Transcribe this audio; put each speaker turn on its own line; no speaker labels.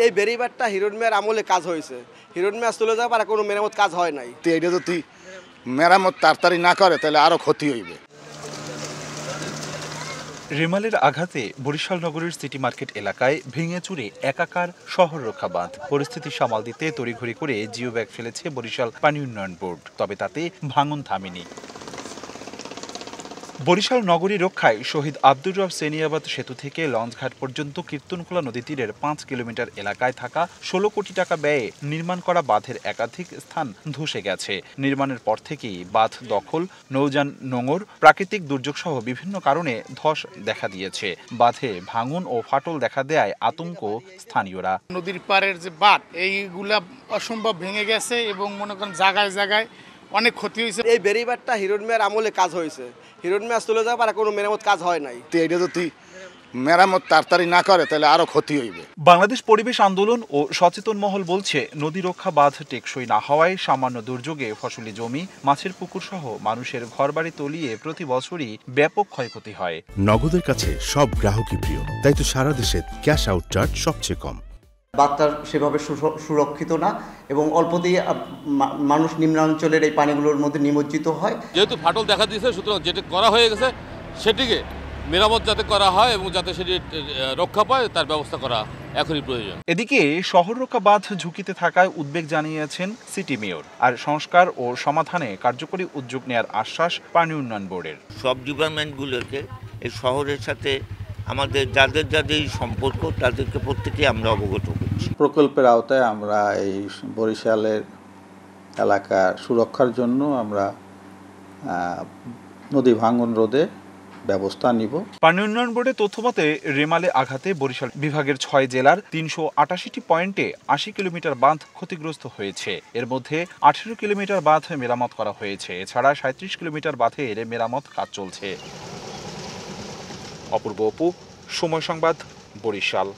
এই বেরিবারটা হিরণ মিয়ার আমলে কাজ হয়েছে। হিরণ মিয়া চলে যাওয়ার পর কোনো মেরামত কাজ হয় নাই।
এটা যদি মেরামত তাড়াতাড়ি না করে তাহলে আরো ক্ষতি হইবে।
রেমালের আঘাতে বরিশাল নগরের সিটি মার্কেট এলাকায় ভেঙে চুরে একাকার শহর রক্ষা বাঁধ। পরিস্থিতি সামাল দিতে তড়িঘড়ি করে জিও ব্যাগ ফেলেছে বরিশাল পানি উন্নয়ন বোর্ড, তবে তাতে ভাঙন থামেনি। বরিশাল নগরী রক্ষায় শহীদ আব্দুর রব সেনিয়াবাদ সেতু থেকে লঞ্চঘাট পর্যন্ত কীর্তনখোলা নদী তীরের ৫ কিলোমিটার এলাকায় থাকা ১৬ কোটি টাকা ব্যয়ে নির্মাণ করা বাঁধের একাধিক স্থান ধসে গেছে। নির্মাণের পর থেকেই বাঁধ দখল, নৌযান নোঙর, প্রাকৃতিক দুর্যোগ সহ বিভিন্ন কারণে ধস দেখা দিয়েছে। বাঁধে ভাঙন ও ফাটল দেখা দেয় আতঙ্ক স্থানীয়রা।
নদীর পাড়ের যে বাঁধ এইগুলা অসম্ভব ভেঙে গেছে এবং মনে করেন জায়গায় জায়গায় অনেক ক্ষতি হয়েছে।
এই বেরিবারটা হিরণ মিয়ার আমলে কাজ হয়েছে। হিরণ মিয়া চলে যাওয়ার পর কোনো মেরামত কাজ হয় নাই।
এটা যদি মেরামত তাড়াতাড়ি না করে তাহলে আরো ক্ষতি হইবে।
বাংলাদেশ পরিবেশ আন্দোলন ও সচেতন মহল বলছে, নদী রক্ষা বাঁধ টেকসই না হওয়ায় সামান্য দুর্যোগে ফসলি জমি, মাছের পুকুর সহ মানুষের ঘরবাড়ি তলিয়ে প্রতি বছরই ব্যাপক ক্ষয়ক্ষতি হয়।
নগদের কাছে সব গ্রাহকই প্রিয়, তাই তো সারা দেশে ক্যাশ আউট চার্জ সবচেয়ে কম।
বাঁধটা সেভাবে সুরক্ষিত না এবং অল্পতেই মানুষ নিম্নাঞ্চলের এই পানিগুলোর মধ্যে নিমজ্জিত হয়।
যেহেতু ফাটল দেখা দিয়েছে, সুতরাং যেটা করা হয়ে গেছে সেটিকে মেরামত যাতে করা হয় এবং যাতে সেটি রক্ষা পায় তার ব্যবস্থা করা এখনই প্রয়োজন।
এদিকে শহর রক্ষা বাঁধ ঝুঁকিতে থাকায় উদ্বেগ জানিয়েছেন সিটি মেয়র, আর সংস্কার ও সমাধানে কার্যকরী উদ্যোগ নেওয়ার আশ্বাস পানি উন্নয়ন বোর্ডের।
সব ডিপার্টমেন্টগুলোকে এই শহরের সাথে আমাদের যাদের যাদের সম্পর্ক তাদেরকে প্রত্যেকে আমরা অবগত করছি।
প্রকল্পের আওতায় আমরা এই বরিশালের এলাকা সুরক্ষার জন্য আমরা নদী ভাঙন রোধে ব্যবস্থা নিব।
পানি উন্নয়ন বোর্ডের তথ্যমতে রেমালে আঘাতে বরিশাল বিভাগের ৬ জেলার ৩৮৮টি পয়েন্টে ৮০ কিলোমিটার বাঁধ ক্ষতিগ্রস্ত হয়েছে। এর মধ্যে ১৮ কিলোমিটার বাঁধ মেরামত করা হয়েছে। এছাড়া ৩৭ কিলোমিটার বাঁধের মেরামত কাজ চলছে। অপূর্ব অপু, সময় সংবাদ, বরিশাল।